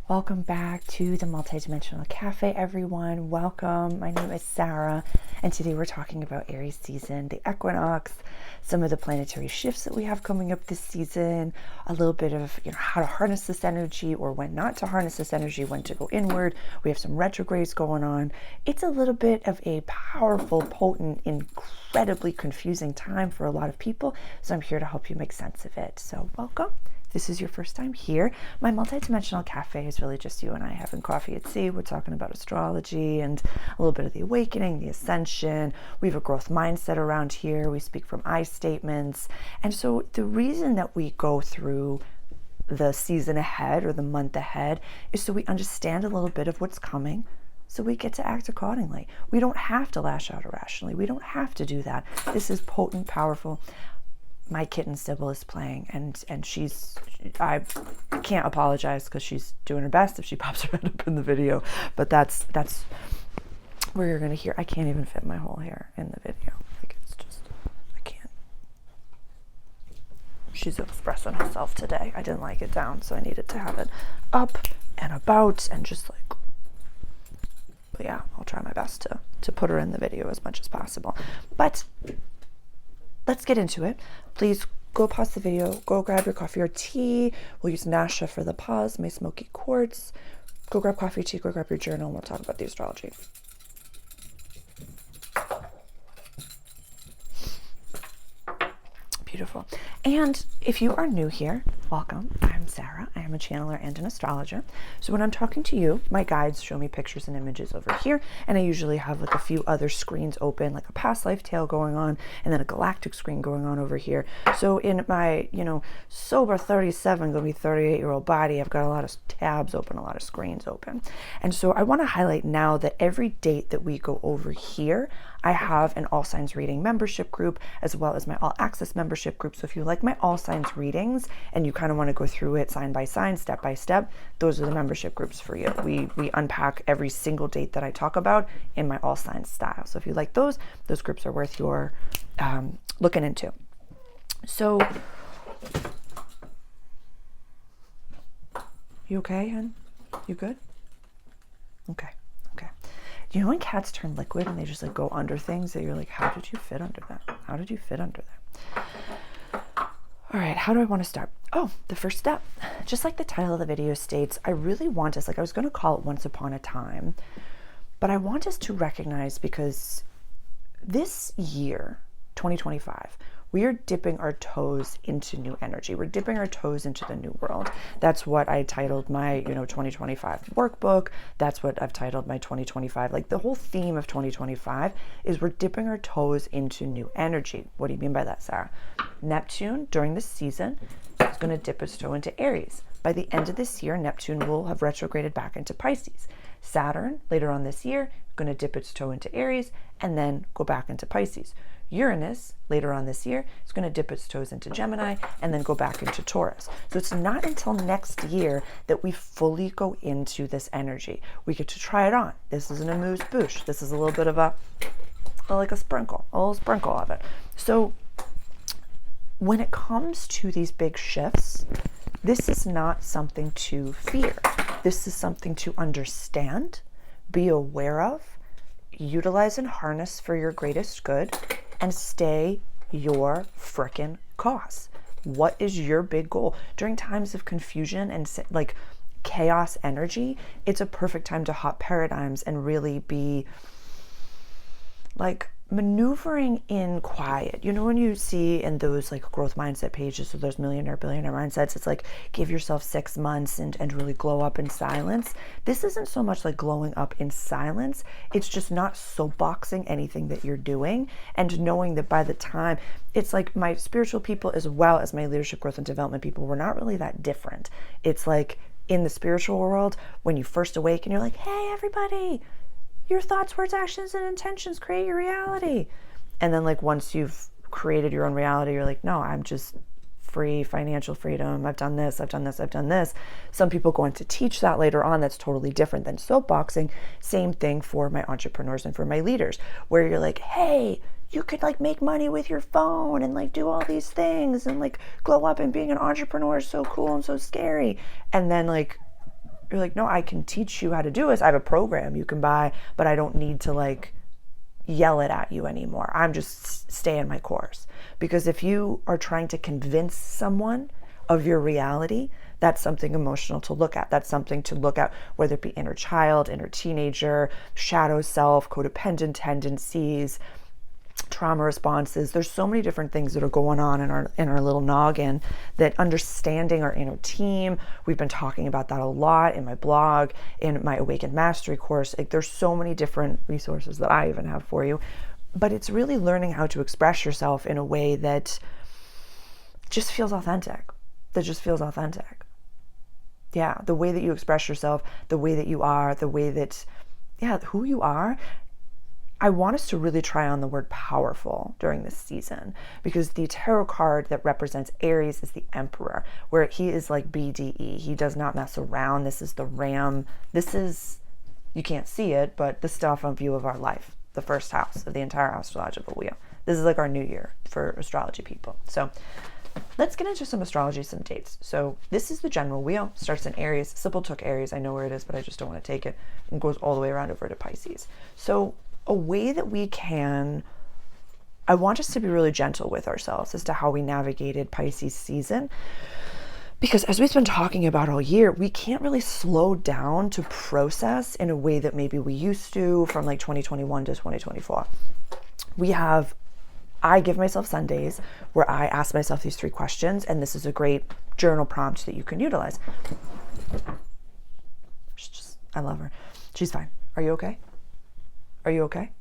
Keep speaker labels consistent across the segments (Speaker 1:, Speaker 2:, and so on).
Speaker 1: Welcome back to the Multidimensional Cafe, everyone. Welcome. My name is Sarah, and today we're talking about Aries season, the equinox, some of the planetary shifts that we have coming up this season, a little bit of how to harness this energy or when not to harness this energy, when to go inward. We have some retrogrades going on. It's a little bit of a powerful, potent, incredibly confusing time for a lot of people, so I'm here to help you make sense of it. So welcome. This is your first time here. My Multidimensional Cafe is really just you and I having coffee at sea. We're talking about astrology and a little bit of the awakening, the ascension. We have a growth mindset around here. We speak from I statements. And so the reason that we go through the season ahead or the month ahead is so we understand a little bit of what's coming, so we get to act accordingly. We don't have to lash out irrationally. We don't have to do that. This is potent, powerful. My kitten Sybil is playing, and I can't apologize because she's doing her best if she pops her head up in the video, but that's where you're gonna hear. I can't even fit my whole hair in the video. Like, it's just, I can't. She's expressing herself today. I didn't like it down, so I needed to have it up and about and just like, but yeah, I'll try my best to put her in the video as much as possible. But let's get into it. Please go pause the video, go grab your coffee or tea. We'll use Nasha for the pause, my smoky quartz. Go grab coffee, tea, go grab your journal, and we'll talk about the astrology. Beautiful. And if you are new here, welcome. I'm Sarah. I am a channeler and an astrologer. So when I'm talking to you, my guides show me pictures and images over here, and I usually have like a few other screens open, like a past life tale going on, and then a galactic screen going on over here. So in my, sober 37, gonna be 38-year-old body, I've got a lot of tabs open, a lot of screens open. And so I want to highlight now that every date that we go over here, I have an All Signs Reading membership group as well as my All Access membership group. So if you like my All Signs readings and you kind of want to go through it sign by sign, step by step, those are the membership groups for you. We unpack every single date that I talk about in my All Signs style. So if you like those groups are worth your looking into. So, you okay, hon? You good? Okay. You know when cats turn liquid and they just like go under things that you're like, how did you fit under that? How did you fit under there? All right, how do I want to start? Oh, the first step. Just like the title of the video states, I really want us, like I was going to call it Once Upon a Time, but I want us to recognize, because this year, 2025, we are dipping our toes into new energy. We're dipping our toes into the new world. That's what I titled my, 2025 workbook. That's what I've titled my 2025. Like the whole theme of 2025 is we're dipping our toes into new energy. What do you mean by that, Sarah? Neptune during this season is going to dip its toe into Aries. By the end of this year, Neptune will have retrograded back into Pisces. Saturn, later on this year, going to dip its toe into Aries and then go back into Pisces. Uranus, later on this year, is going to dip its toes into Gemini and then go back into Taurus. So it's not until next year that we fully go into this energy. We get to try it on. This is an amuse-bouche. This is a little bit of a little sprinkle of it. So when it comes to these big shifts, this is not something to fear. This is something to understand, be aware of, utilize and harness for your greatest good, and stay your frickin' course. What is your big goal? During times of confusion and like chaos energy, it's a perfect time to hop paradigms and really be like maneuvering in quiet. When you see in those like growth mindset pages or those millionaire, billionaire mindsets, it's like give yourself 6 months and really glow up in silence. This isn't so much like glowing up in silence. It's just not soapboxing anything that you're doing and knowing that by the time, it's like my spiritual people as well as my leadership, growth, and development people, we're not really that different. It's like in the spiritual world, when you first awaken, you're like, hey, everybody, your thoughts, words, actions, and intentions create your reality. And then like once you've created your own reality, you're like, no, I'm just free, financial freedom. I've done this. Some people go on to teach that later on. That's totally different than soapboxing. Same thing for my entrepreneurs and for my leaders, where you're like, hey, you could like make money with your phone and like do all these things and like glow up, and being an entrepreneur is so cool and so scary. And then like You're like, no, I can teach you how to do this. I have a program you can buy, but I don't need to like yell it at you anymore. I'm just staying my course. Because if you are trying to convince someone of your reality, that's something emotional to look at. That's something to look at, whether it be inner child, inner teenager, shadow self, codependent tendencies, trauma responses. There's so many different things that are going on in our little noggin, that understanding our inner team, we've been talking about that a lot in my blog, in my Awakened Mastery course. Like, there's so many different resources that I even have for you. But it's really learning how to express yourself in a way that just feels authentic. Yeah, the way that you express yourself, the way that you are, the way that, yeah, who you are. I want us to really try on the word powerful during this season, because the tarot card that represents Aries is the Emperor, where he is like BDE. He does not mess around. This is the Ram. This is, you can't see it, but the stuff on view of our life, the first house of the entire astrological wheel. This is like our new year for astrology people. So let's get into some astrology, some dates. So this is the general wheel, starts in Aries. Sybil took Aries. I know where it is, but I just don't want to take it, and goes all the way around over to Pisces. So a way that we can, I want us to be really gentle with ourselves as to how we navigated Pisces season, because as we've been talking about all year, we can't really slow down to process in a way that maybe we used to from like 2021 to 2024. I give myself Sundays where I ask myself these 3 questions, and this is a great journal prompt that you can utilize. I love her. She's fine. Are you okay? Are you okay?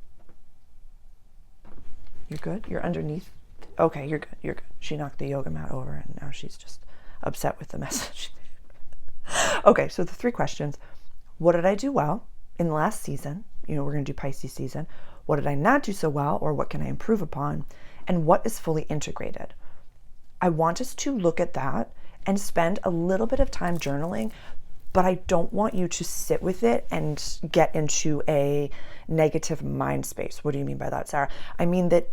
Speaker 1: You're good? You're underneath? Okay, you're good. You're good. She knocked the yoga mat over, and now she's just upset with the message. Okay, so the 3 questions. What did I do well in the last season? We're going to do Pisces season. What did I not do so well, or what can I improve upon? And what is fully integrated? I want us to look at that and spend a little bit of time journaling, but I don't want you to sit with it and get into a negative mind space. What do you mean by that, Sarah? I mean that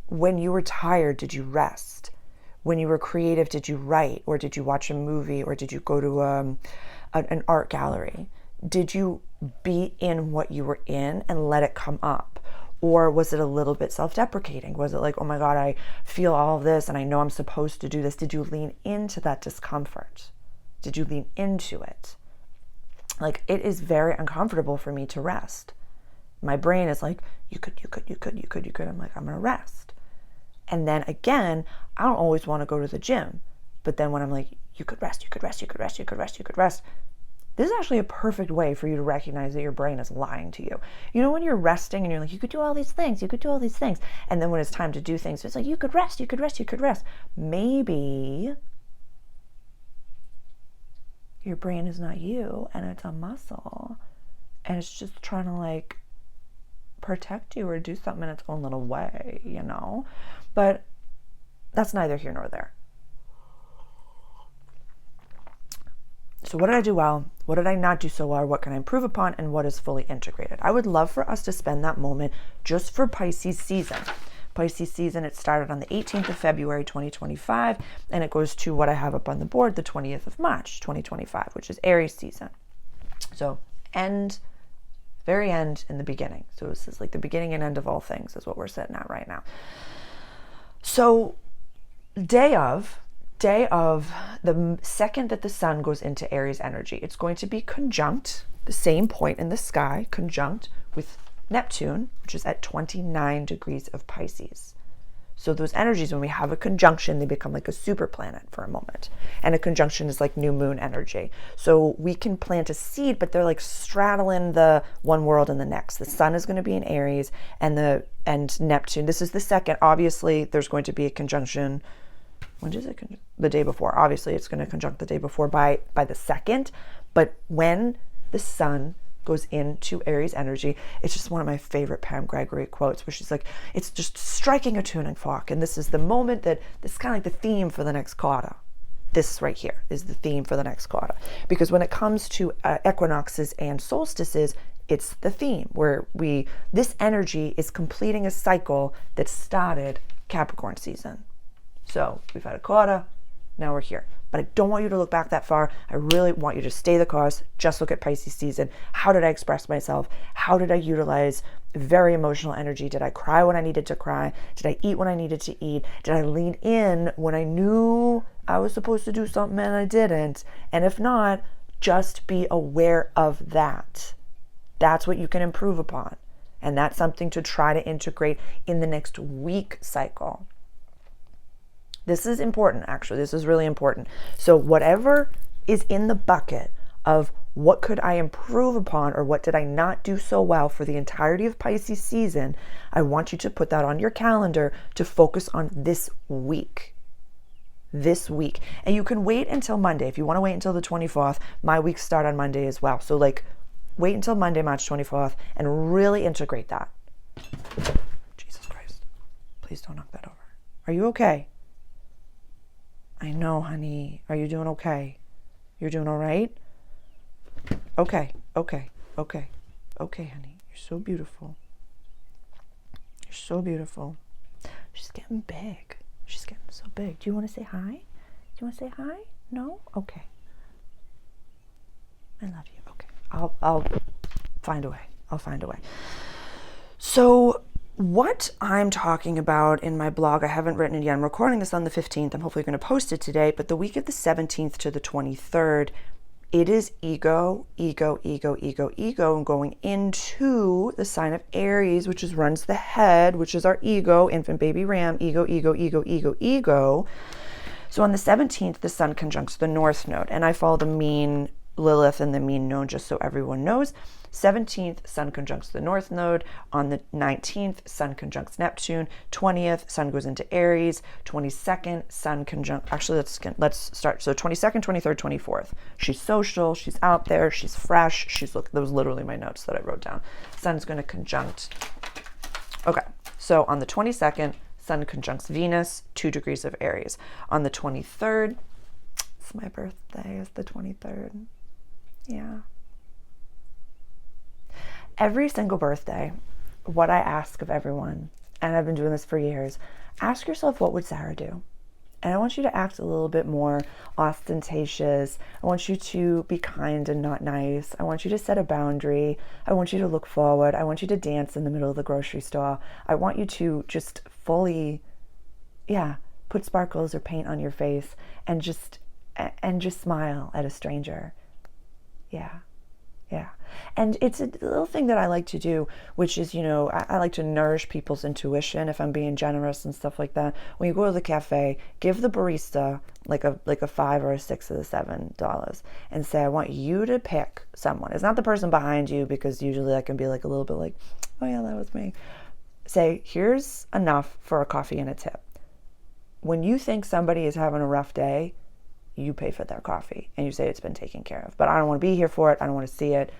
Speaker 1: when you were tired, did you rest? When you were creative, did you write? Or did you watch a movie? Or did you go to an art gallery? Did you be in what you were in and let it come up? Or was it a little bit self-deprecating? Was it like, oh my God, I feel all of this and I know I'm supposed to do this? Did you lean into that discomfort? Did you lean into it? Like, it is very uncomfortable for me to rest. My brain is like, you could. I'm like, I'm going to rest. And then again, I don't always want to go to the gym. But then when I'm like, you could rest. This is actually a perfect way for you to recognize that your brain is lying to you. When you're resting and you're like, you could do all these things. And then when it's time to do things, it's like, you could rest. Maybe your brain is not you, and it's a muscle, and it's just trying to like protect you or do something in its own little way, but that's neither here nor there. So what did I do well? What did I not do so well? What can I improve upon? And what is fully integrated? I would love for us to spend that moment just for Pisces season. Pisces season, it started on the 18th of February, 2025, and it goes to what I have up on the board, the 20th of March, 2025, which is Aries season. So very end in the beginning. So this is like the beginning and end of all things is what we're sitting at right now. So day of the second that the sun goes into Aries energy, it's going to be conjunct, the same point in the sky, conjunct with Neptune, which is at 29 degrees of Pisces. So those energies, when we have a conjunction, they become like a super planet for a moment. And a conjunction is like new moon energy. So we can plant a seed, but they're like straddling the one world and the next. The sun is going to be in Aries and Neptune. This is the second. Obviously, there's going to be a conjunction. When does it conjunct? The day before. Obviously, it's going to conjunct the day before by the second. But when the sun goes into Aries energy, it's just one of my favorite Pam Gregory quotes, where she's like, it's just striking a tuning fork. And this is the moment that this is kind of like the theme for the next quarter. This right here is the theme for the next quarter. Because when it comes to equinoxes and solstices, it's the theme where this energy is completing a cycle that started Capricorn season. So we've had a quarter, Now we're here. But I don't want you to look back that far. I really want you to stay the course. Just look at Pisces season. How did I express myself? How did I utilize very emotional energy? Did I cry when I needed to cry? Did I eat when I needed to eat? Did I lean in when I knew I was supposed to do something and I didn't? And if not, just be aware of that. That's what you can improve upon. And that's something to try to integrate in the next week cycle. This is important, actually. This is really important. So whatever is in the bucket of what could I improve upon or what did I not do so well for the entirety of Pisces season, I want you to put that on your calendar to focus on this week. This week. And you can wait until Monday. If you want to wait until the 24th, my weeks start on Monday as well. So wait until Monday, March 24th, and really integrate that. Jesus Christ. Please don't knock that over. Are you okay? I know, honey. Are you doing okay? You're doing all right? Okay, honey. You're so beautiful. You're so beautiful. She's getting big. She's getting so big. Do you want to say hi? Do you want to say hi? No? Okay. I love you. Okay. I'll find a way. I'll find a way. So what I'm talking about in my blog, I haven't written it yet. I'm recording this on the 15th. I'm hopefully going to post it today. But the week of the 17th to the 23rd, it is ego, and going into the sign of Aries, which runs the head, which is our ego, infant baby ram, ego. So on the 17th, the sun conjuncts the north node. And I follow the mean Lilith and the mean node, just so everyone knows. 17th, sun conjuncts the north node. On the 19th, sun conjuncts Neptune. 20th, sun goes into Aries. 22nd, sun conjunct, actually let's start. So 22nd, 23rd, 24th. She's social, she's out there, she's fresh. Those literally my notes that I wrote down. Sun's going to conjunct. Okay, so on the 22nd, sun conjuncts Venus, 2 degrees of Aries. On the 23rd, it's my birthday, is the 23rd. Yeah. Every single birthday, what I ask of everyone, and I've been doing this for years, ask yourself, what would Sarah do? And I want you to act a little bit more ostentatious. I want you to be kind and not nice. I want you to set a boundary. I want you to look forward. I want you to dance in the middle of the grocery store. I want you to just fully, put sparkles or paint on your face and just smile at a stranger. Yeah. And it's a little thing that I like to do, which is, I like to nourish people's intuition if I'm being generous and stuff like that. When you go to the cafe, give the barista like a $5 or a $6 or $7 and say, I want you to pick someone. It's not the person behind you, because usually that can be like a little bit like, oh yeah, that was me. Say, here's enough for a coffee and a tip. When you think somebody is having a rough day, you pay for their coffee and you say it's been taken care of. But I don't want to be here for it. I don't want to see it.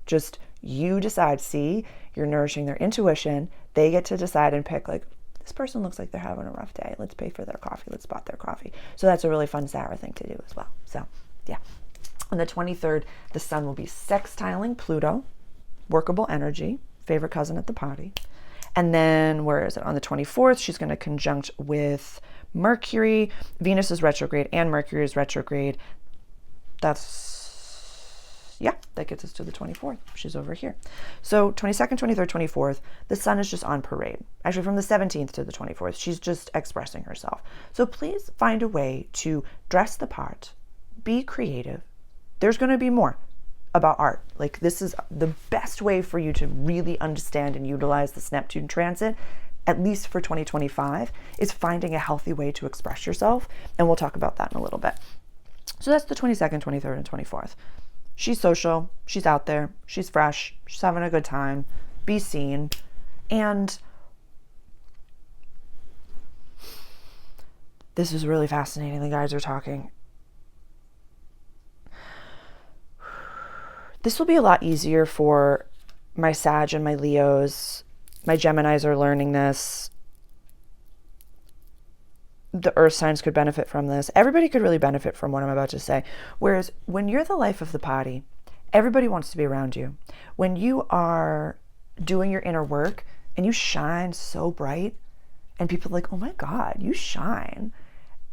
Speaker 1: Just you decide. See, you're nourishing their intuition. They get to decide and pick, this person looks like they're having a rough day. Let's pay for their coffee. Let's spot their coffee. So that's a really fun Sarah thing to do as well. So yeah. On the 23rd, the sun will be sextiling Pluto, workable energy, favorite cousin at the party. And then, where is it? On the 24th, she's going to conjunct with Mercury. Venus is retrograde and Mercury is retrograde. That gets us to the 24th. She's over here. So 22nd, 23rd, 24th, the sun is just on parade. Actually, from the 17th to the 24th, she's just expressing herself. So please find a way to dress the part, be creative. There's going to be more about art. This is the best way for you to really understand and utilize this Neptune transit, at least for 2025, is finding a healthy way to express yourself. And we'll talk about that in a little bit. So that's the 22nd, 23rd, and 24th. She's social, she's out there, she's fresh, she's having a good time, be seen. And this is really fascinating. The guys are talking. This will be a lot easier for my Sag and my Leos. My Geminis are learning this. The earth signs could benefit from this. Everybody could really benefit from what I'm about to say. Whereas when you're the life of the party, everybody wants to be around you. When you are doing your inner work and you shine so bright and people are like, oh my God, you shine.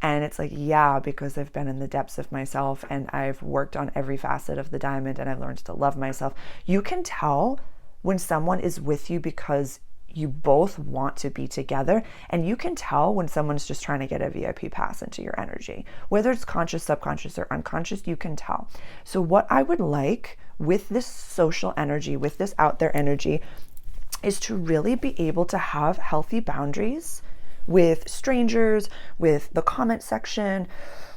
Speaker 1: And it's like, yeah, because I've been in the depths of myself and I've worked on every facet of the diamond and I've learned to love myself. You can tell when someone is with you because you both want to be together, and you can tell when someone's just trying to get a VIP pass into your energy. Whether it's conscious, subconscious, or unconscious, you can tell. So what I would like with this social energy, with this out there energy, is to really be able to have healthy boundaries with strangers, with the comment section,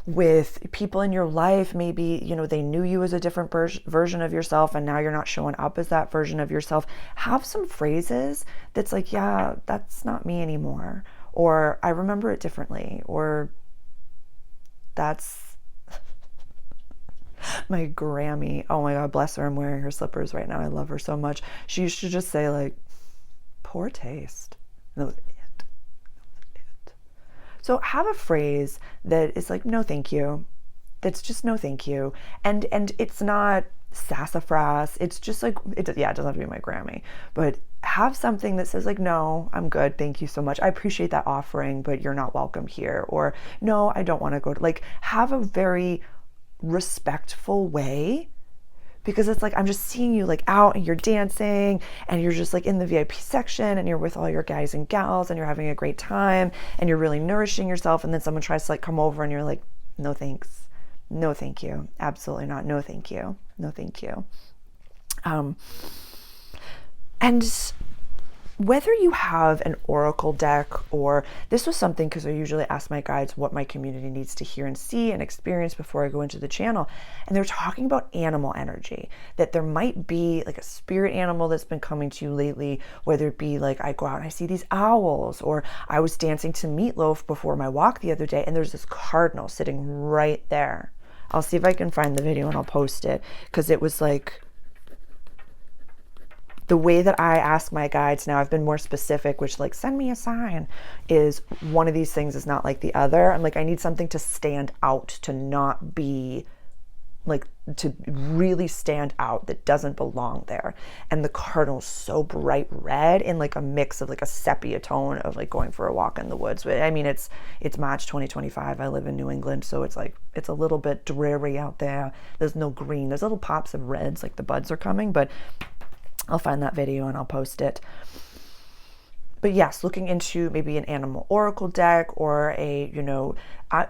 Speaker 1: with people in your life. Maybe, you know, they knew you as a different version of yourself and now you're not showing up as that version of yourself. Have some phrases that's like, yeah, that's not me anymore, or I remember it differently, or that's my Grammy. Oh my God, bless her. I'm wearing her slippers right now. I love her so much. She used to just say like, poor taste. And that was it. So have a phrase that is like, no, thank you. That's just no, thank you. And it's not sassafras. It's just like, it doesn't have to be my Grammy, but have something that says like, no, I'm good. Thank you so much. I appreciate that offering, but you're not welcome here. Or no, I don't want to go to, like, have a very respectful way. Because it's like, I'm just seeing you like out and you're dancing and you're just like in the VIP section and you're with all your guys and gals and you're having a great time and you're really nourishing yourself. And then someone tries to like come over and you're like, no, thanks. No, thank you. Absolutely not. No, thank you. No, thank you. And whether you have an oracle deck, or this was something, because I usually ask my guides what my community needs to hear and see and experience before I go into the channel. And they're talking about animal energy, that there might be like a spirit animal that's been coming to you lately, whether it be like I go out and I see these owls, or I was dancing to Meatloaf before my walk the other day and there's this cardinal sitting right there. I'll see if I can find the video and I'll post it, because it was like, the way that I ask my guides now, I've been more specific, which like, send me a sign, is one of these things is not like the other. I'm like, I need something to stand out, to not be like, to really stand out, that doesn't belong there. And the cardinal's so bright red in like a mix of like a sepia tone of like going for a walk in the woods. But I mean, it's March 2025. I live in New England, so it's like, it's a little bit dreary out there. There's no green. There's little pops of reds, like the buds are coming, but I'll find that video and I'll post it. But yes, looking into maybe an animal oracle deck, or a, you know,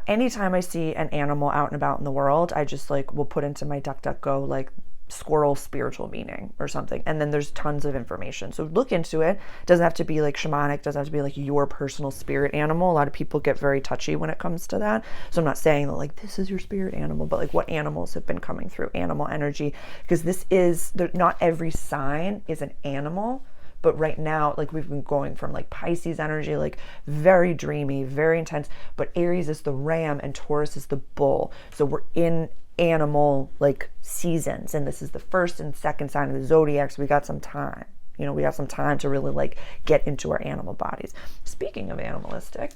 Speaker 1: anytime I see an animal out and about in the world, I just like will put into my DuckDuckGo like squirrel spiritual meaning or something. And then there's tons of information. So look into it. Doesn't have to be like shamanic, doesn't have to be like your personal spirit animal. A lot of people get very touchy when it comes to that. So I'm not saying that like this is your spirit animal, but like what animals have been coming through, animal energy, because this is, not every sign is an animal. But right now, like we've been going from like Pisces energy, like very dreamy, very intense, but Aries is the ram and Taurus is the bull. So we're in animal like seasons, and this is the first and second sign of the zodiac, so we got some time, you know, we got some time to really like get into our animal bodies. Speaking of animalistic,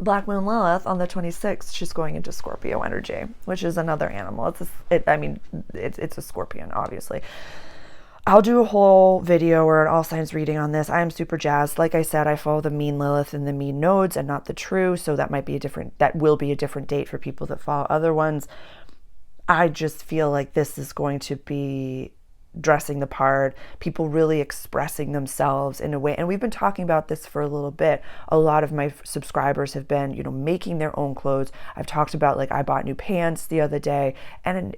Speaker 1: Black Moon Lilith on the 26th, she's going into Scorpio energy, which is another animal. It's a scorpion, obviously. I'll do a whole video or an all signs reading on this. I am super jazzed. Like I said, I follow the mean Lilith and the mean nodes and not the true. So that will be a different date for people that follow other ones. I just feel like this is going to be dressing the part, people really expressing themselves in a way. And we've been talking about this for a little bit. A lot of my subscribers have been, you know, making their own clothes. I've talked about like, I bought new pants the other day, and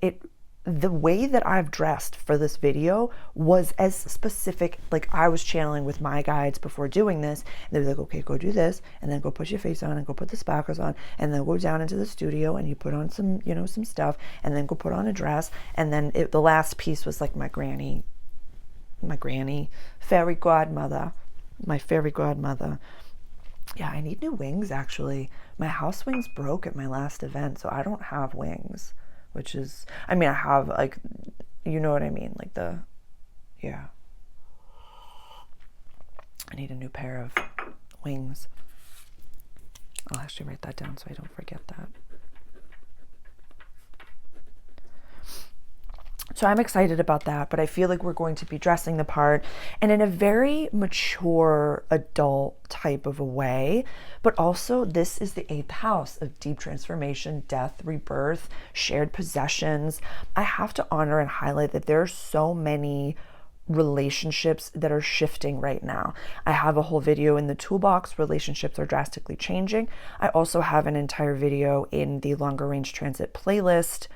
Speaker 1: the way that I've dressed for this video was as specific, like I was channeling with my guides before doing this. And they were like, okay, go do this, and then go put your face on and go put the sparkles on, and then go down into the studio and you put on some, you know, some stuff, and then go put on a dress. And then the last piece was like my granny, fairy godmother. Yeah, I need new wings actually. My house wings broke at my last event, so I don't have wings. Which is, I mean, I have like, you know what I mean? Like yeah. I need a new pair of wings. I'll actually write that down so I don't forget that. So I'm excited about that, but I feel like we're going to be dressing the part and in a very mature adult type of a way. But also this is the 8th house of deep transformation, death, rebirth, shared possessions. I have to honor and highlight that there are so many relationships that are shifting right now. I have a whole video in the toolbox, relationships are drastically changing. I also have an entire video in the longer range transit playlist.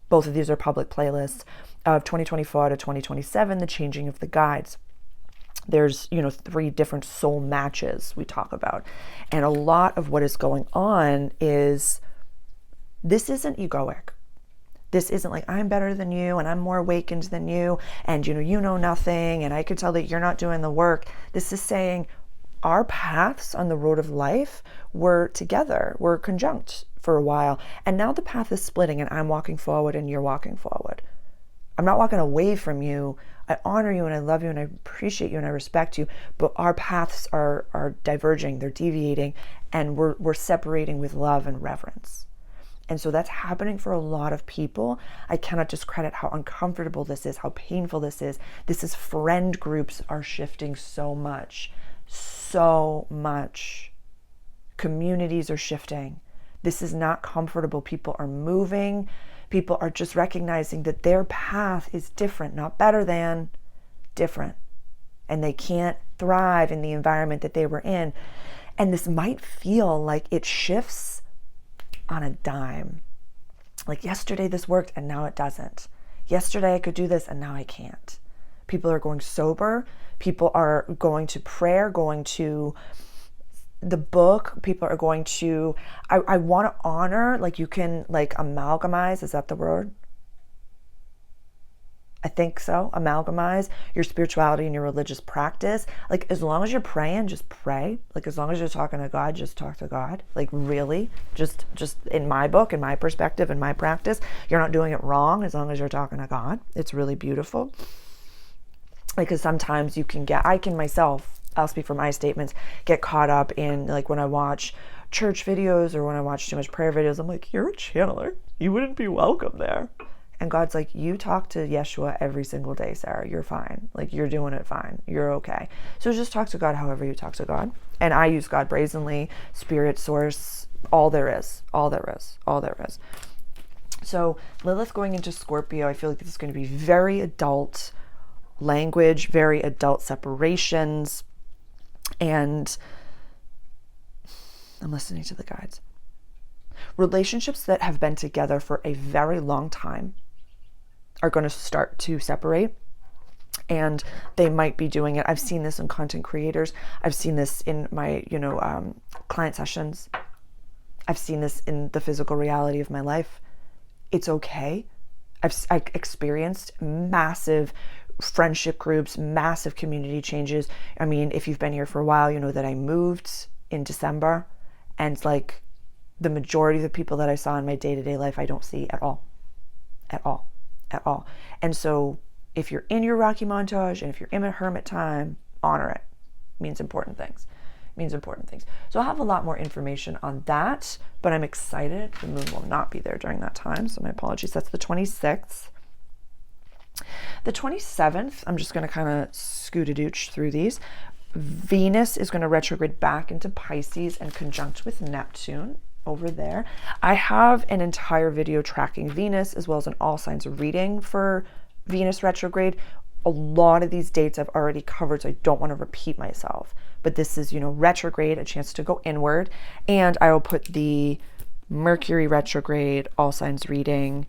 Speaker 1: Both of these are public playlists of 2024 to 2027, the changing of the guides. There's, 3 different soul matches we talk about. And a lot of what is going on is this isn't egoic. This isn't like I'm better than you and I'm more awakened than you and you know nothing and I can tell that you're not doing the work. This is saying our paths on the road of life were together, were conjunct for a while. And now the path is splitting and I'm walking forward and you're walking forward. I'm not walking away from you. I honor you and I love you and I appreciate you and I respect you, but our paths are diverging, they're deviating, and we're separating with love and reverence. And so that's happening for a lot of people. I cannot discredit how uncomfortable this is, how painful this is. This is friend groups are shifting so much. So much. Communities are shifting. This is not comfortable. People are moving. People are just recognizing that their path is different, not better than, different. And they can't thrive in the environment that they were in. And this might feel like it shifts on a dime. Like yesterday this worked and now it doesn't. Yesterday I could do this and now I can't. People are going sober. People are going to prayer, going to the book. People are going to, I want to honor, like you can like amalgamize, is that the word? I think so. Amalgamize your spirituality and your religious practice. Like as long as you're praying, just pray. Like as long as you're talking to God, just talk to God. Like really, just in my book, in my perspective, in my practice, you're not doing it wrong as long as you're talking to God. It's really beautiful. Because sometimes you can get, I can myself, I'll speak for my statements, get caught up in like when I watch church videos or when I watch too much prayer videos, I'm like, you're a channeler. You wouldn't be welcome there. And God's like, you talk to Yeshua every single day, Sarah. You're fine. Like you're doing it fine. You're okay. So just talk to God however you talk to God. And I use God brazenly, spirit, source, all there is, all there is, all there is. So Lilith going into Scorpio, I feel like this is going to be very adult language, very adult separations. And I'm listening to the guides. Relationships that have been together for a very long time are going to start to separate, and they might be doing it. I've seen this in content creators. I've seen this in my, client sessions. I've seen this in the physical reality of my life. It's okay. I've experienced massive friendship groups, massive community changes. I mean, if you've been here for a while, you know that I moved in December, and like the majority of the people that I saw in my day-to-day life, I don't see at all. And so if you're in your Rocky montage and if you're in a hermit time, honor it. It means important things. So I'll have a lot more information on that, but I'm excited. The moon will not be there during that time, so my apologies. That's the 26th. The 27th, I'm just going to kind of scoot-a-dooch through these. Venus is going to retrograde back into Pisces and conjunct with Neptune over there. I have an entire video tracking Venus as well as an all signs reading for Venus retrograde. A lot of these dates I've already covered, so I don't want to repeat myself. But this is, retrograde, a chance to go inward. And I will put the Mercury retrograde, all signs reading.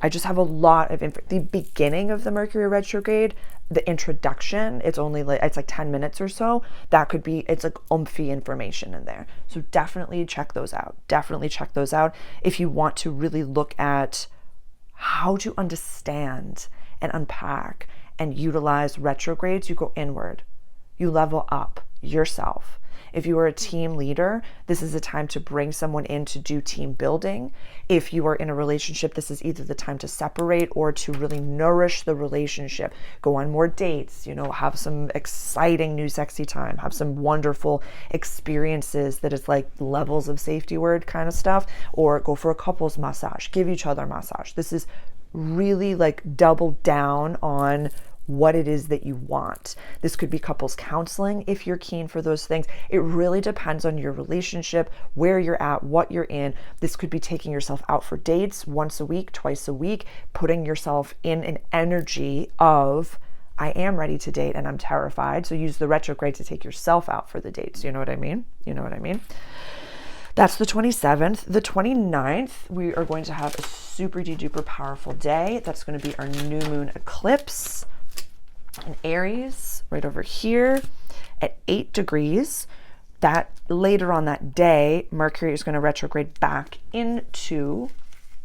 Speaker 1: I just have a lot of the beginning of the Mercury retrograde, the introduction, it's like 10 minutes or so. That could be, it's like oomphy information in there. So definitely check those out. If you want to really look at how to understand and unpack and utilize retrogrades, you go inward. You level up yourself. If you are a team leader, this is a time to bring someone in to do team building. If you are in a relationship, this is either the time to separate or to really nourish the relationship. Go on more dates, have some exciting new sexy time, have some wonderful experiences that is like levels of safety word kind of stuff, or go for a couples massage, give each other a massage. This is really like double down on what it is that you want. This could be couples counseling if you're keen for those things. It really depends on your relationship, where you're at, what you're in. This could be taking yourself out for dates once a week, twice a week, putting yourself in an energy of, I am ready to date and I'm terrified. So use the retrograde to take yourself out for the dates. You know what I mean? You know what I mean? That's the 27th. The 29th, we are going to have a super duper powerful day. That's going to be our new moon eclipse in Aries, right over here at 8 degrees. That later on that day, Mercury is going to retrograde back into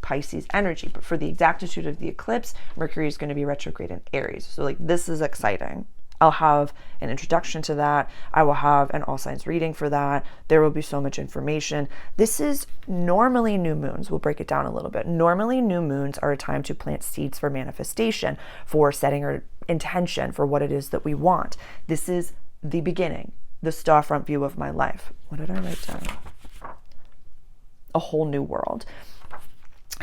Speaker 1: Pisces energy. But for the exactitude of the eclipse, Mercury is going to be retrograde in Aries. So like, this is exciting. I'll have an introduction to that. I will have an all signs reading for that. There will be so much information. This is normally new moons. We'll break it down a little bit. Normally new moons are a time to plant seeds for manifestation, for setting our intention for what it is that we want. This is the beginning, the starfront view of my life. What did I write down? A whole new world.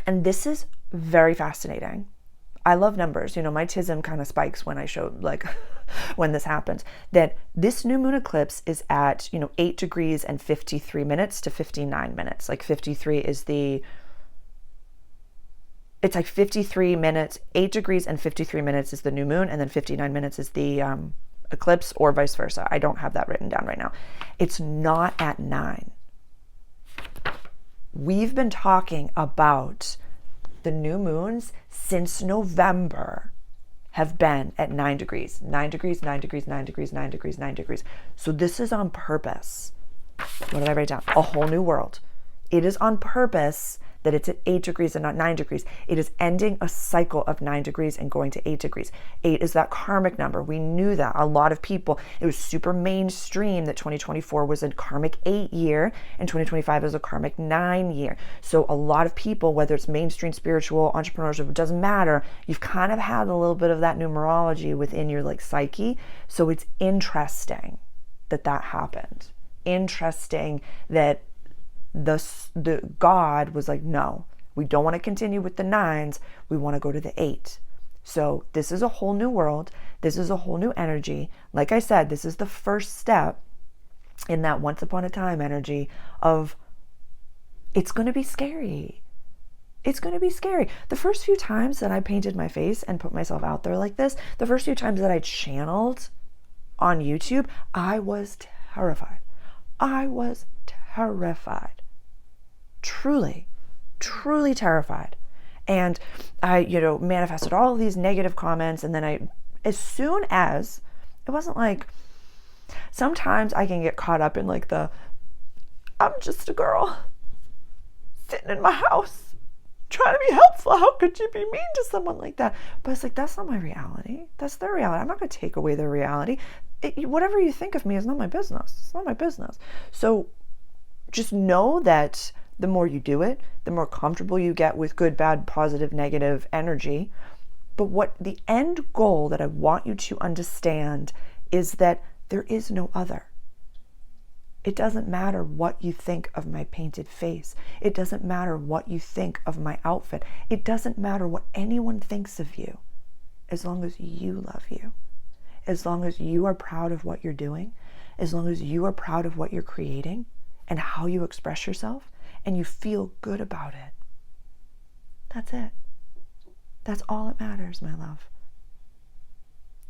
Speaker 1: And this is very fascinating. I love numbers. You know, my tism kind of spikes when I show, like, when this happens, that this new moon eclipse is at, 8 degrees and 53 minutes to 59 minutes. Like 53 is it's like 53 minutes, 8 degrees and 53 minutes is the new moon, and then 59 minutes is the eclipse, or vice versa. I don't have that written down right now. It's not at 9. We've been talking about the new moons since November have been at 9 degrees, 9 degrees, 9 degrees, 9 degrees, 9 degrees, 9 degrees. So this is on purpose. What did I write down? A whole new world. It is on purpose that it's at 8 degrees and not 9 degrees. It is ending a cycle of 9 degrees and going to 8 degrees. 8 is that karmic number. We knew that. A lot of people, it was super mainstream that 2024 was a karmic 8 year and 2025 is a karmic 9 year. So a lot of people, whether it's mainstream, spiritual, entrepreneurship, it doesn't matter. You've kind of had a little bit of that numerology within your like psyche. So it's interesting that that happened. Interesting that the God was like, no, we don't want to continue with the 9s. We want to go to the 8. So this is a whole new world. This is a whole new energy. Like I said, this is the first step in that once upon a time energy of, it's going to be scary. It's going to be scary. The first few times that I painted my face and put myself out there like this, the first few times that I channeled on YouTube, I was terrified. I was terrified. Truly terrified. And I, manifested all of these negative comments. And then as soon as, it wasn't like, sometimes I can get caught up in like I'm just a girl sitting in my house trying to be helpful. How could you be mean to someone like that? But it's like, that's not my reality. That's their reality. I'm not going to take away their reality. Whatever you think of me is not my business. It's not my business. So just know that the more you do it, the more comfortable you get with good, bad, positive, negative energy. But what the end goal that I want you to understand is that there is no other. It doesn't matter what you think of my painted face. It doesn't matter what you think of my outfit. It doesn't matter what anyone thinks of you, as long as you love you. As long as you are proud of what you're doing, as long as you are proud of what you're creating and how you express yourself, and you feel good about it. That's it. That's all that matters, my love.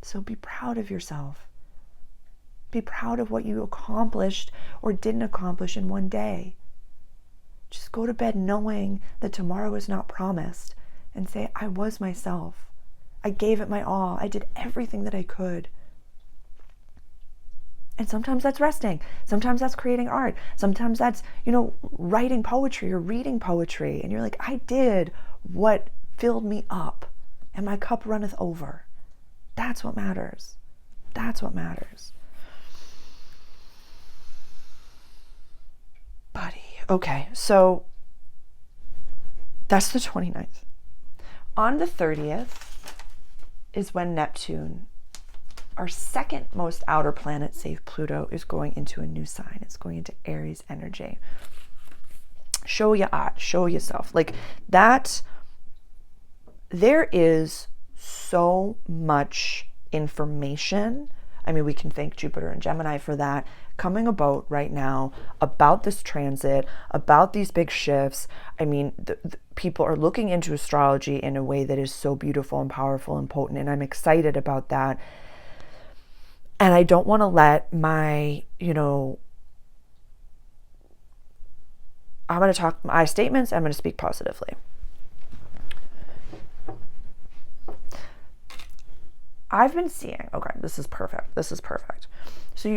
Speaker 1: So be proud of yourself. Be proud of what you accomplished or didn't accomplish in one day. Just go to bed knowing that tomorrow is not promised, and say, I was myself. I gave it my all. I did everything that I could. And sometimes that's resting. Sometimes that's creating art. Sometimes that's, writing poetry or reading poetry. And you're like, I did what filled me up and my cup runneth over. That's what matters. That's what matters. Buddy. Okay, so that's the 29th. On the 30th is when Neptune, our second most outer planet, save Pluto, is going into a new sign. It's going into Aries energy. Show your art, show yourself. Like that there is so much information. I mean, we can thank Jupiter and Gemini for that, coming about right now about this transit, about these big shifts. I mean, the people are looking into astrology in a way that is so beautiful and powerful and potent, and I'm excited about that. And I don't want to let my, I'm going to talk my statements, I'm going to speak positively. I've been seeing, okay, this is perfect. So,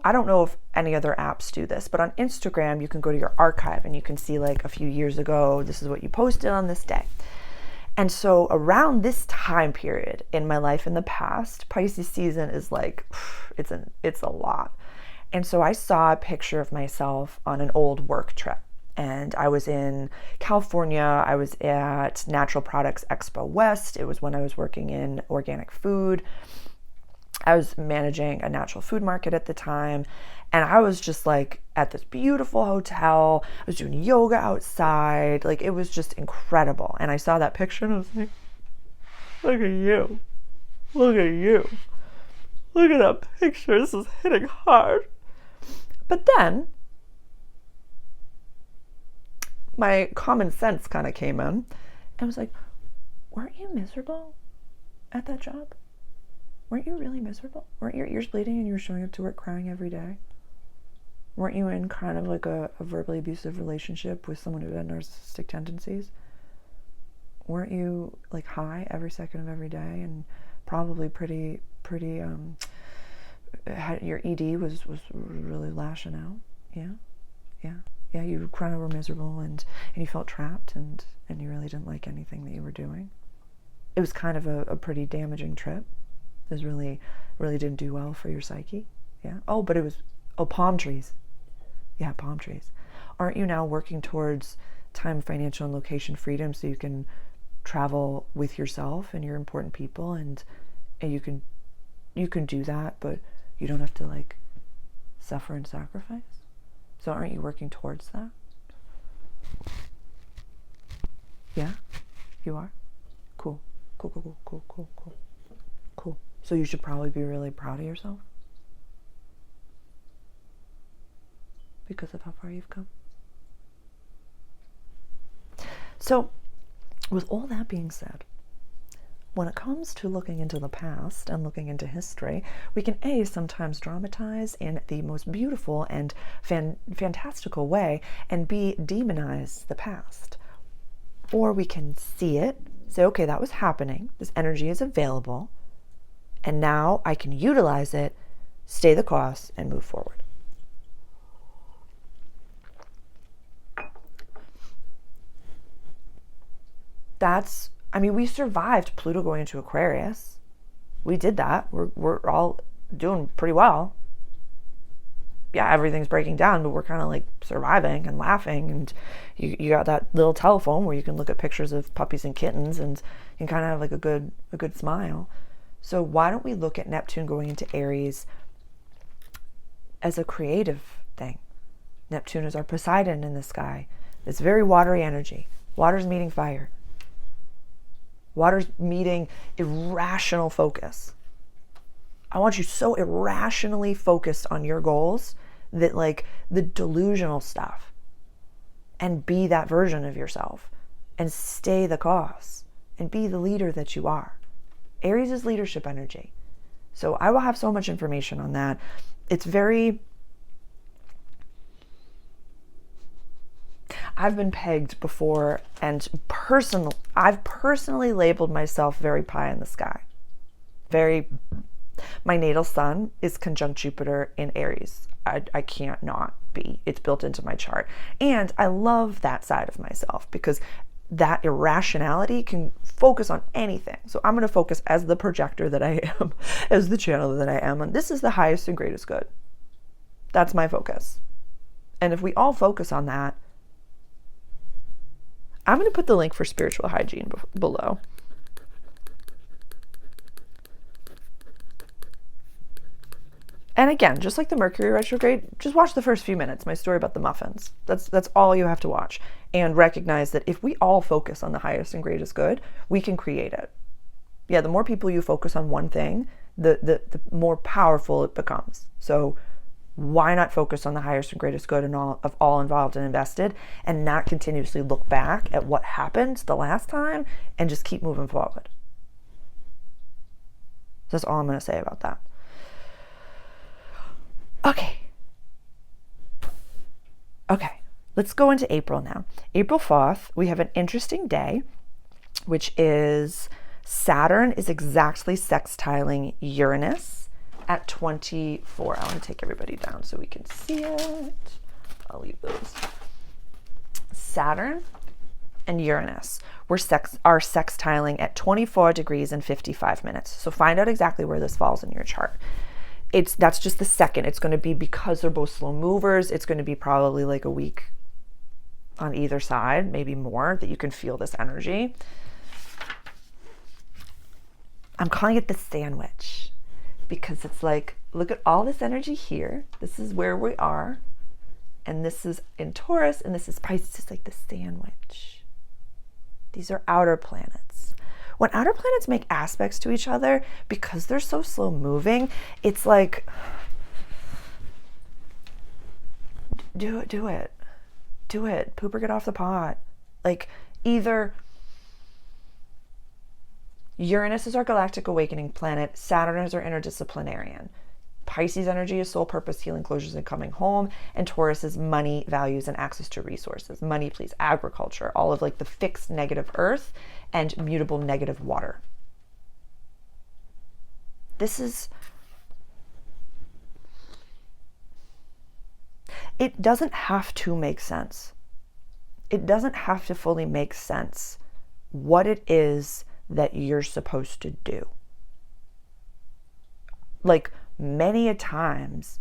Speaker 1: I don't know if any other apps do this, but on Instagram, you can go to your archive and you can see like a few years ago, this is what you posted on this day. And so around this time period in my life in the past, Pisces season is like, it's a lot. And so I saw a picture of myself on an old work trip. And I was in California. I was at Natural Products Expo West. It was when I was working in organic food. I was managing a natural food market at the time. And I was just like at this beautiful hotel. I was doing yoga outside. Like, it was just incredible. And I saw that picture and I was like, look at you. Look at you. Look at that picture. This is hitting hard. But then my common sense kind of came in and I was like, weren't you miserable at that job? Weren't you really miserable? Weren't your ears bleeding and you were showing up to work crying every day? Weren't you in kind of like a verbally abusive relationship with someone who had narcissistic tendencies? Weren't you like high every second of every day and probably pretty your ED was really lashing out? Yeah, you kind of were miserable and you felt trapped and you really didn't like anything that you were doing. It was kind of a pretty damaging trip. It was really didn't do well for your psyche. Yeah. Palm trees. Yeah, palm trees. Aren't you now working towards time, financial, and location freedom so you can travel with yourself and your important people and you can do that, but you don't have to like suffer and sacrifice? So aren't you working towards that? Yeah, you are? Cool. So you should probably be really proud of yourself because of how far you've come. So with all that being said, when it comes to looking into the past and looking into history, we can sometimes dramatize in the most beautiful and fantastical way, and demonize the past. Or we can see it, say, okay, that was happening, this energy is available, and now I can utilize it, stay the course, and move forward. We survived Pluto going into Aquarius. We did that. We're all doing pretty well. Yeah, everything's breaking down, but we're kind of like surviving and laughing. And you got that little telephone where you can look at pictures of puppies and kittens and you can kind of have like a good smile. So why don't we look at Neptune going into Aries as a creative thing? Neptune is our Poseidon in the sky. It's very watery energy. Water's meeting fire. Water's meeting irrational focus. I want you so irrationally focused on your goals that like the delusional stuff, and be that version of yourself and stay the cause and be the leader that you are. Aries is leadership energy. So I will have so much information on that. It's I've been pegged before, and I've personally labeled myself very pie in the sky. My natal sun is conjunct Jupiter in Aries. I can't not be. It's built into my chart. And I love that side of myself because that irrationality can focus on anything. So I'm going to focus as the projector that I am, as the channel that I am. And this is the highest and greatest good. That's my focus. And if we all focus on that, I'm going to put the link for spiritual hygiene below. And again, just like the Mercury retrograde, just watch the first few minutes, my story about the muffins. That's all you have to watch. and recognize that if we all focus on the highest and greatest good, we can create it. Yeah, the more people you focus on one thing, the more powerful it becomes. So why not focus on the highest and greatest good and all involved and invested, and not continuously look back at what happened the last time and just keep moving forward. That's all I'm going to say about that. Okay, let's go into April now. April 4th, we have an interesting day, which is Saturn is exactly sextiling Uranus at 24. I want to take everybody down so we can see it. I'll leave those. Saturn and Uranus are sextiling at 24 degrees and 55 minutes. So find out exactly where this falls in your chart. That's just the second. It's going to be, because they're both slow movers, it's going to be probably like a week on either side, maybe more, that you can feel this energy. I'm calling it the sandwich because it's like, look at all this energy here. This is where we are. And this is in Taurus, and this is Pisces. It's like the sandwich. These are outer planets. When outer planets make aspects to each other, because they're so slow moving, it's like, do it. Poop or get off the pot. Like, either Uranus is our galactic awakening planet, Saturn is our interdisciplinarian. Pisces energy is soul purpose, healing, closures, and coming home. And Taurus is money, values, and access to resources. Money, please, agriculture, all of like the fixed negative earth and mutable negative water. It doesn't have to make sense. It doesn't have to fully make sense what it is that you're supposed to do. Like, many a times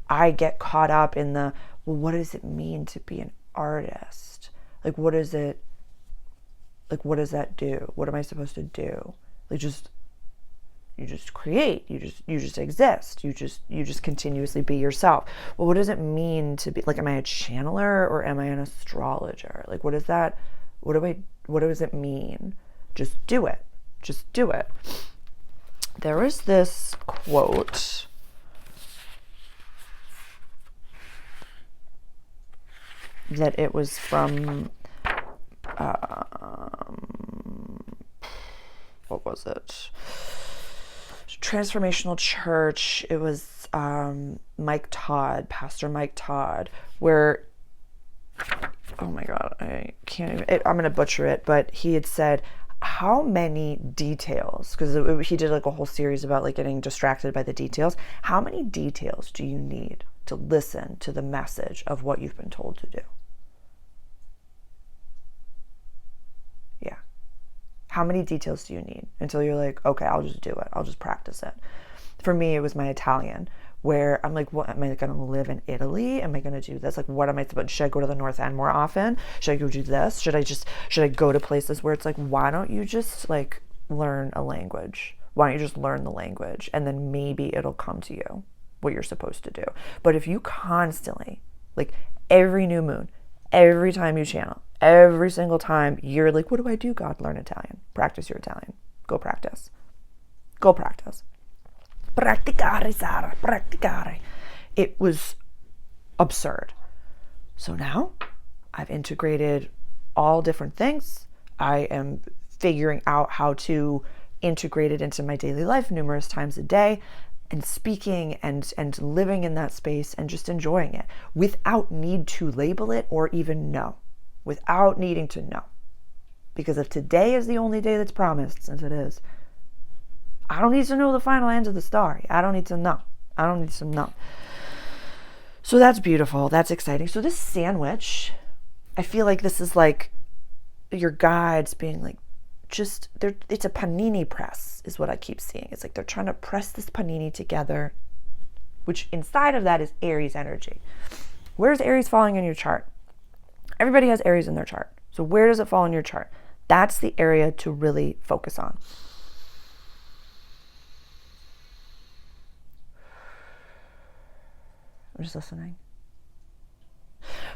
Speaker 1: I get caught up in the, well, what does it mean to be an artist? Like, what does that do? What am I supposed to do? Like, you just create, you just exist, you just continuously be yourself. Well, what does it mean to be, like, am I a channeler or am I an astrologer? Like, what is that? What does it mean? Just do it. There was this quote that it was from, what was it? Transformational Church. It was Mike Todd, Pastor Mike Todd, where, oh my God, I can't even, I'm going to butcher it, but he had said, how many details, because he did like a whole series about like getting distracted by the details. How many details do you need to listen to the message of what you've been told to do? Yeah. How many details do you need until you're like, okay, I'll just do it. I'll just practice it. For me, it was my Italian, where I'm like, what, am I going to live in Italy? Am I going to do this? Like, what am I supposed, should I go to the North End more often? Should I go do this? Should I go to places where it's like, why don't you just like learn a language? Why don't you just learn the language? And then maybe it'll come to you what you're supposed to do. But if you constantly, like every new moon, every time you channel, every single time you're like, what do I do, God? Learn Italian. Practice your Italian. Go practice. Practicare, Sarah, practicare. It was absurd. So now I've integrated all different things. I am figuring out how to integrate it into my daily life numerous times a day, and speaking and living in that space and just enjoying it without need to label it or even know, without needing to know. Because if today is the only day that's promised, since it is, I don't need to know the final end of the story. I don't need to know. So that's beautiful. That's exciting. So this sandwich, I feel like this is like your guides being like, just, it's a panini press is what I keep seeing. It's like they're trying to press this panini together, which inside of that is Aries energy. Where's Aries falling in your chart? Everybody has Aries in their chart. So where does it fall in your chart? That's the area to really focus on. I'm just listening.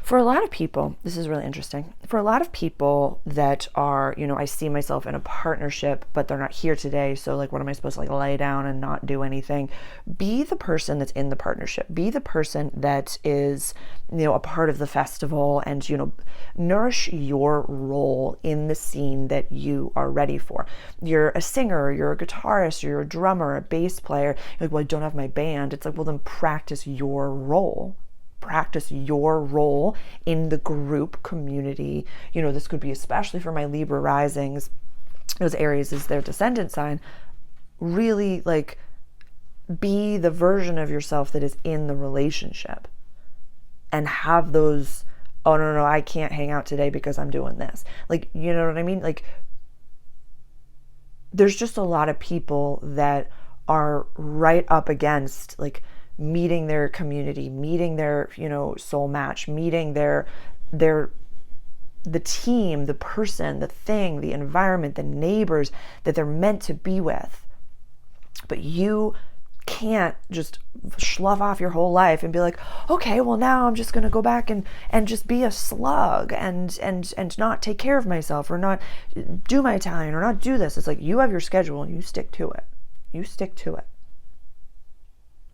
Speaker 1: For a lot of people, this is really interesting. For a lot of people that are, I see myself in a partnership, but they're not here today. So like, what am I supposed to like lay down and not do anything? Be the person that's in the partnership. Be the person that is, a part of the festival, and, nourish your role in the scene that you are ready for. You're a singer, you're a guitarist, you're a drummer, a bass player. You're like, well, I don't have my band. It's like, well, then practice your role. Practice your role in the group community. This could be especially for my Libra risings, because Aries is their descendant sign. Really like be the version of yourself that is in the relationship, and have those, oh no, I can't hang out today because I'm doing this. Like, you know what I mean? Like, there's just a lot of people that are right up against like meeting their community, meeting their, soul match, meeting the team, the person, the thing, the environment, the neighbors that they're meant to be with. But you can't just slough off your whole life and be like, okay, well now I'm just going to go back and just be a slug and not take care of myself, or not do my Italian, or not do this. It's like, you have your schedule and you stick to it. You stick to it.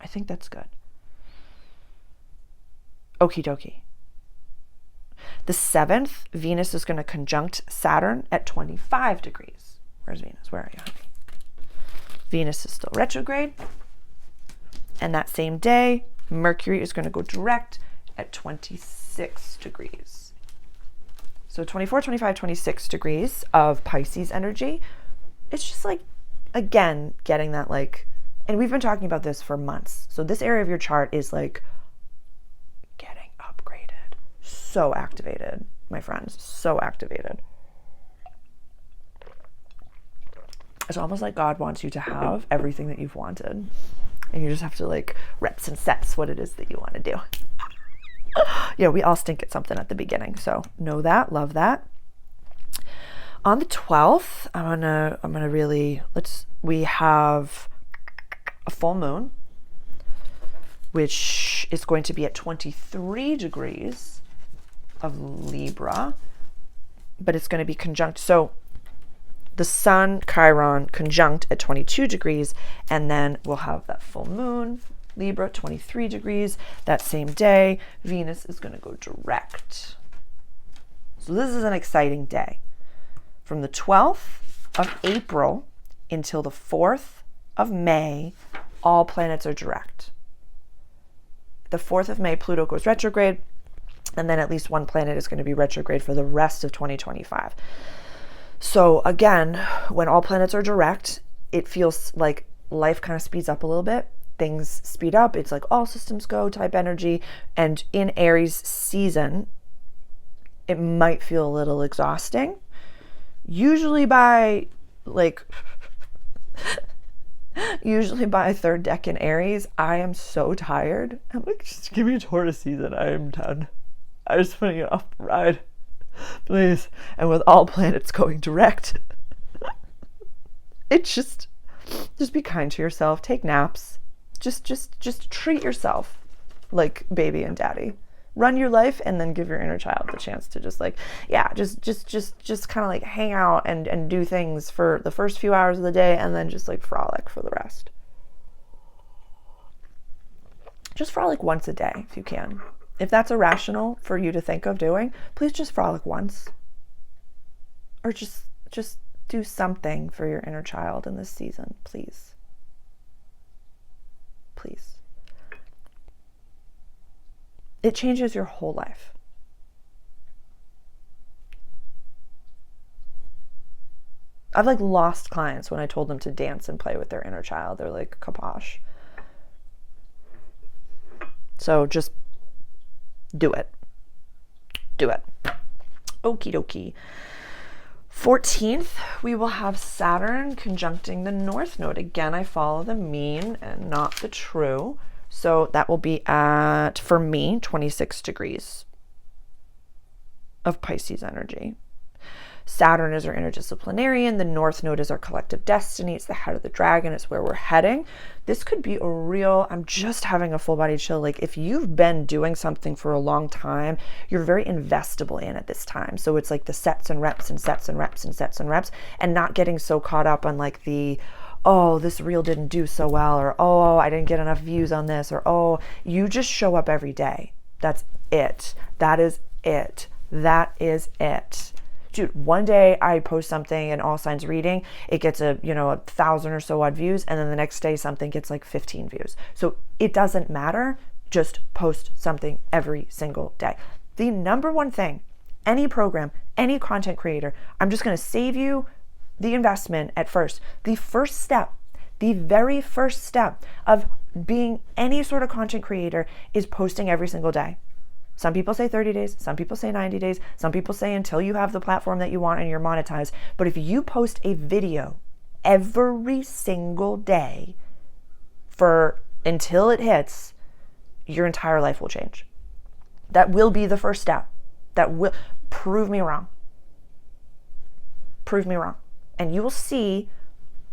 Speaker 1: I think that's good. Okie dokie. The 7th, Venus is going to conjunct Saturn at 25 degrees. Where's Venus? Where are you, honey? Venus is still retrograde. And that same day, Mercury is going to go direct at 26 degrees. So 24, 25, 26 degrees of Pisces energy. It's just like, again, getting that like, and we've been talking about this for months. So this area of your chart is like getting upgraded. So activated, my friends, so activated. It's almost like God wants you to have everything that you've wanted. And you just have to like reps and sets what it is that you want to do. We all stink at something at the beginning. So know that, love that. On the 12th, I'm gonna really, we have a full moon, which is going to be at 23 degrees of Libra, but it's going to be conjunct. So the Sun, Chiron, conjunct at 22 degrees, and then we'll have that full moon, Libra, 23 degrees. That same day, Venus is going to go direct. So this is an exciting day. From the 12th of April until the 4th of May, all planets are direct. The 4th of May, Pluto goes retrograde, and then at least one planet is going to be retrograde for the rest of 2025. So again, when all planets are direct, it feels like life kind of speeds up a little bit. Things speed up. It's like all systems go type energy. And in Aries season, it might feel a little exhausting. Usually by third deck in Aries, I am so tired. I'm like, just give me a Taurus season. I am done. I just want to get off the ride, please. And with all planets going direct, it's just be kind to yourself. Take naps. Just treat yourself like baby and daddy. Run your life, and then give your inner child the chance to just kind of like hang out and do things for the first few hours of the day, and then just like frolic for the rest. Just frolic once a day if you can. If that's irrational for you to think of doing, please just frolic once. Or just do something for your inner child in this season, please. Please. It changes your whole life. I've like lost clients when I told them to dance and play with their inner child. They're like, kaposh. So just do it. Do it. Okie dokie. 14th, we will have Saturn conjuncting the North Node. Again, I follow the mean and not the true. So that will be at, for me, 26 degrees of Pisces energy. Saturn is our interdisciplinarian. The North Node is our collective destiny. It's the head of the dragon. It's where we're heading. This could be a real, I'm just having a full body chill. Like if you've been doing something for a long time, you're very investable in at this time. So it's like the sets and reps and sets and reps and sets and reps, and not getting so caught up on like the, oh, this reel didn't do so well, or oh, I didn't get enough views on this, or oh, you just show up every day. That's it. That is it. That is it. Dude, one day I post something in All Signs Reading, it gets 1,000 or so odd views, and then the next day something gets like 15 views. So it doesn't matter. Just post something every single day. The number one thing, any program, any content creator, I'm just going to save you the investment at first. The first step, the very first step of being any sort of content creator is posting every single day. Some people say 30 days, some people say 90 days, some people say until you have the platform that you want and you're monetized. But if you post a video every single day until it hits, your entire life will change. That will be the first step. That will prove me wrong. Prove me wrong. And you will see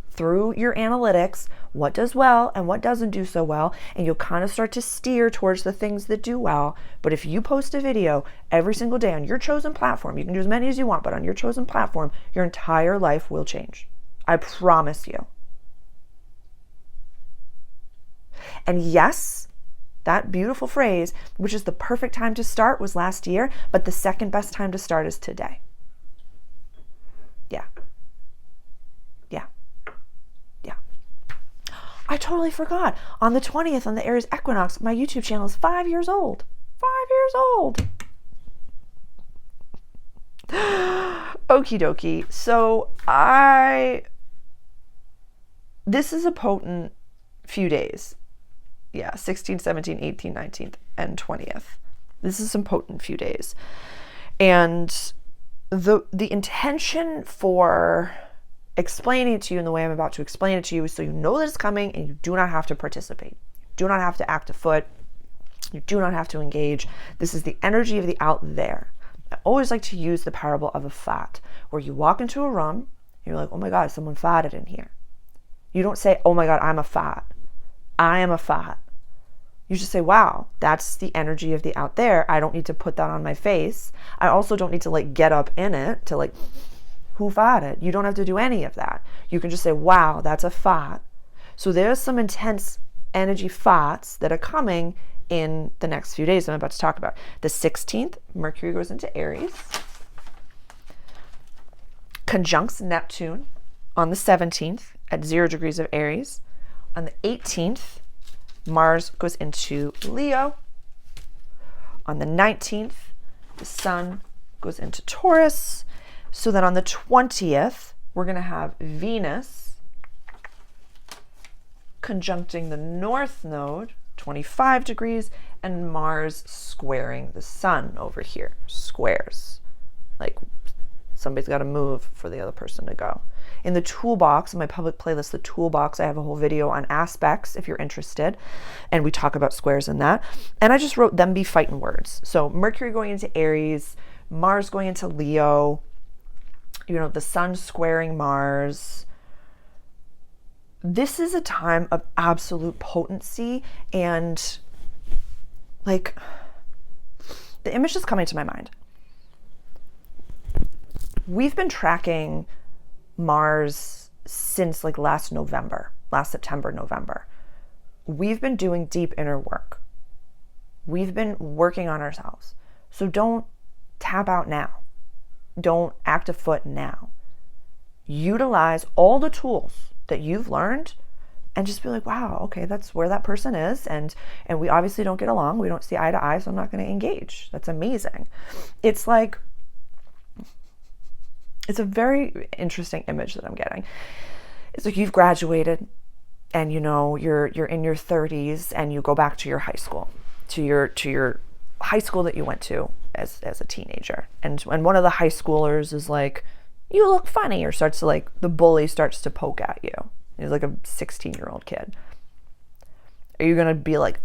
Speaker 1: through your analytics what does well and what doesn't do so well, and you'll kind of start to steer towards the things that do well. But if you post a video every single day on your chosen platform, you can do as many as you want, but on your chosen platform, your entire life will change. I promise you. And yes, that beautiful phrase, which is the perfect time to start, was last year, but the second best time to start is today. Yeah. I totally forgot. On the 20th, on the Aries Equinox, my YouTube channel is 5 years old. 5 years old. Okie dokie. So this is a potent few days. Yeah, 16th, 17th, 18th, 19th, and 20th. This is some potent few days. And the intention for explaining it to you in the way I'm about to explain it to you is so you know that it's coming and you do not have to participate. You do not have to act a foot. You do not have to engage. This is the energy of the out there. I always like to use the parable of a fart, where you walk into a room and you're like, oh my God, someone farted in here. You don't say, oh my God, I'm a fart. I am a fart. You just say, wow, that's the energy of the out there. I don't need to put that on my face. I also don't need to like get up in it to like, who farted? You don't have to do any of that. You can just say, wow, that's a fart. So there's some intense energy farts that are coming in the next few days I'm about to talk about. The 16th, Mercury goes into Aries, conjuncts Neptune on the 17th at 0 degrees of Aries. On the 18th, Mars goes into Leo. On the 19th, the Sun goes into Taurus. So then on the 20th, we're going to have Venus conjuncting the North Node, 25 degrees, and Mars squaring the Sun over here. Squares. Like somebody's got to move for the other person to go. In the toolbox, in my public playlist, the toolbox, I have a whole video on aspects if you're interested. And we talk about squares in that. And I just wrote them be fighting words. So Mercury going into Aries, Mars going into Leo, the Sun squaring Mars. This is a time of absolute potency, and like the image is coming to my mind. We've been tracking Mars since like last September, November. We've been doing deep inner work. We've been working on ourselves. So don't tap out now. Don't act a foot now. Utilize all the tools that you've learned and just be like, wow, okay, that's where that person is. And we obviously don't get along. We don't see eye to eye, so I'm not going to engage. That's amazing. It's like, it's a very interesting image that I'm getting. It's like you've graduated and you're in your 30s and you go back to your high school, to your high school that you went to as a teenager. And one of the high schoolers is like, you look funny, or starts to like, the bully starts to poke at you. He's like a 16-year-old kid. Are you going to be like,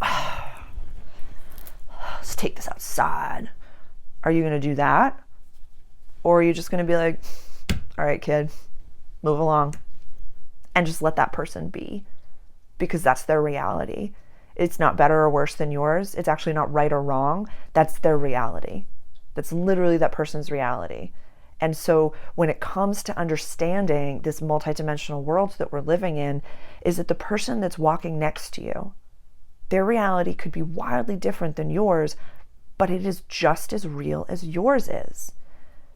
Speaker 1: let's take this outside? Are you going to do that? Or are you just going to be like, all right, kid, move along, and just let that person be, because that's their reality. It's not better or worse than yours. It's actually not right or wrong. That's their reality. That's literally that person's reality. And so when it comes to understanding this multidimensional world that we're living in, is that the person that's walking next to you, their reality could be wildly different than yours, but it is just as real as yours is.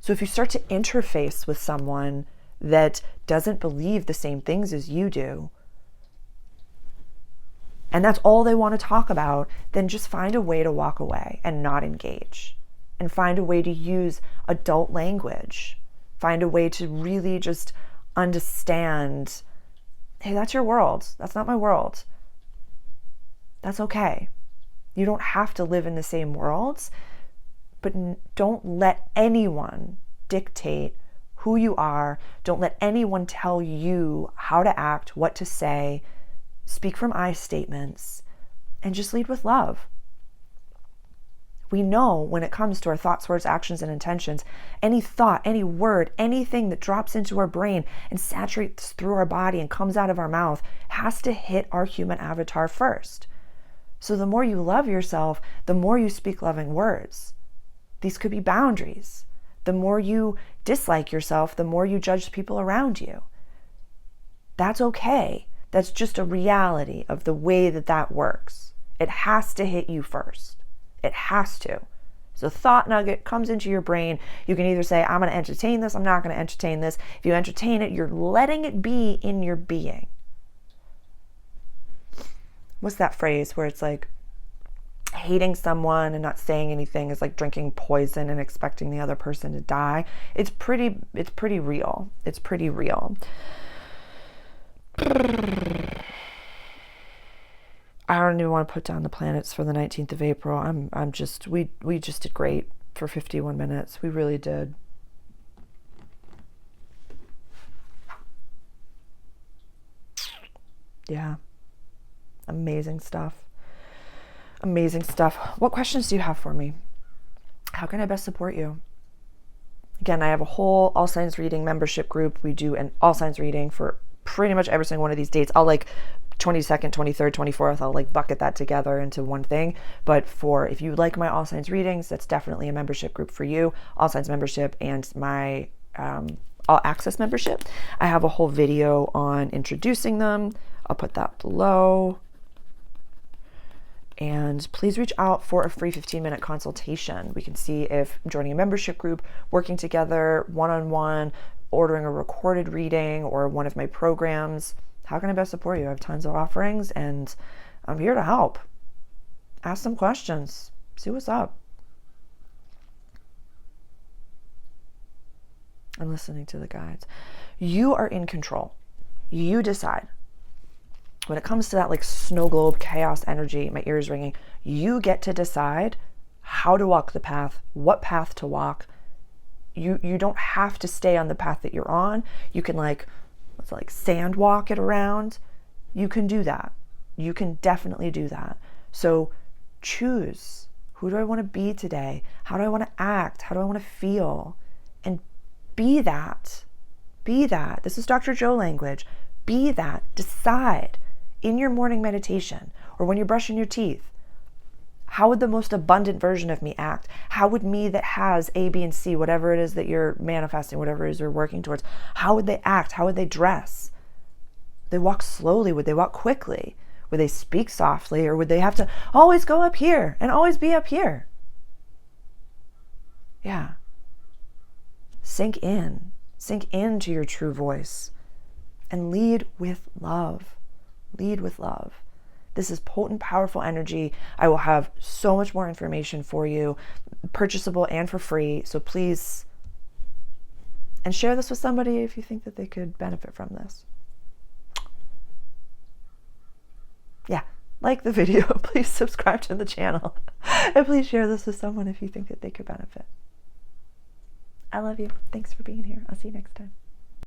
Speaker 1: So if you start to interface with someone that doesn't believe the same things as you do, and that's all they want to talk about, then just find a way to walk away and not engage. And find a way to use adult language. Find a way to really just understand, hey, that's your world. That's not my world. That's okay. You don't have to live in the same worlds, but don't let anyone dictate who you are. Don't let anyone tell you how to act, what to say. Speak from I statements, and just lead with love. We know when it comes to our thoughts, words, actions, and intentions, any thought, any word, anything that drops into our brain and saturates through our body and comes out of our mouth has to hit our human avatar first. So the more you love yourself, the more you speak loving words. These could be boundaries. The more you dislike yourself, the more you judge people around you. That's okay. That's just a reality of the way that works. It has to hit you first. It has to. So thought nugget comes into your brain. You can either say, I'm going to entertain this, I'm not going to entertain this. If you entertain it, you're letting it be in your being. What's that phrase where it's like, hating someone and not saying anything is like drinking poison and expecting the other person to die? It's pretty real. It's pretty real. I don't even want to put down the planets for the 19th of April. We just did great for 51 minutes. We really did. Yeah. Amazing stuff. Amazing stuff. What questions do you have for me? How can I best support you? Again, I have a whole all signs reading membership group. We do an all signs reading for pretty much every single one of these dates. I'll 22nd, 23rd, 24th, I'll bucket that together into one thing. But if you like my all signs readings, that's definitely a membership group for you. All signs membership and my all access membership. I have a whole video on introducing them. I'll put that below. And please reach out for a free 15-minute consultation. We can see if joining a membership group, working together, one-on-one, ordering a recorded reading or one of my programs. How can I best support you? I have tons of offerings and I'm here to help. Ask some questions. See what's up. I'm listening to the guides. You are in control. You decide. When it comes to that snow globe chaos energy, my ears ringing, you get to decide how to walk the path, what path to walk. You don't have to stay on the path that you're on. You can sand walk it around. You can do that. You can definitely do that. So choose, who do I want to be today? How do I want to act? How do I want to feel? And be that. Be that. This is Dr. Joe language. Be that. Decide in your morning meditation or when you're brushing your teeth. How would the most abundant version of me act? How would me that has A, B, and C, whatever it is that you're manifesting, whatever it is you're working towards, how would they act? How would they dress? Would they walk slowly? Would they walk quickly? Would they speak softly? Or would they have to always go up here and always be up here? Yeah. Sink into your true voice and lead with love. Lead with love. This is potent, powerful energy. I will have so much more information for you, purchasable and for free. So please, and share this with somebody if you think that they could benefit from this. Yeah, like the video. Please subscribe to the channel. And please share this with someone if you think that they could benefit. I love you. Thanks for being here. I'll see you next time.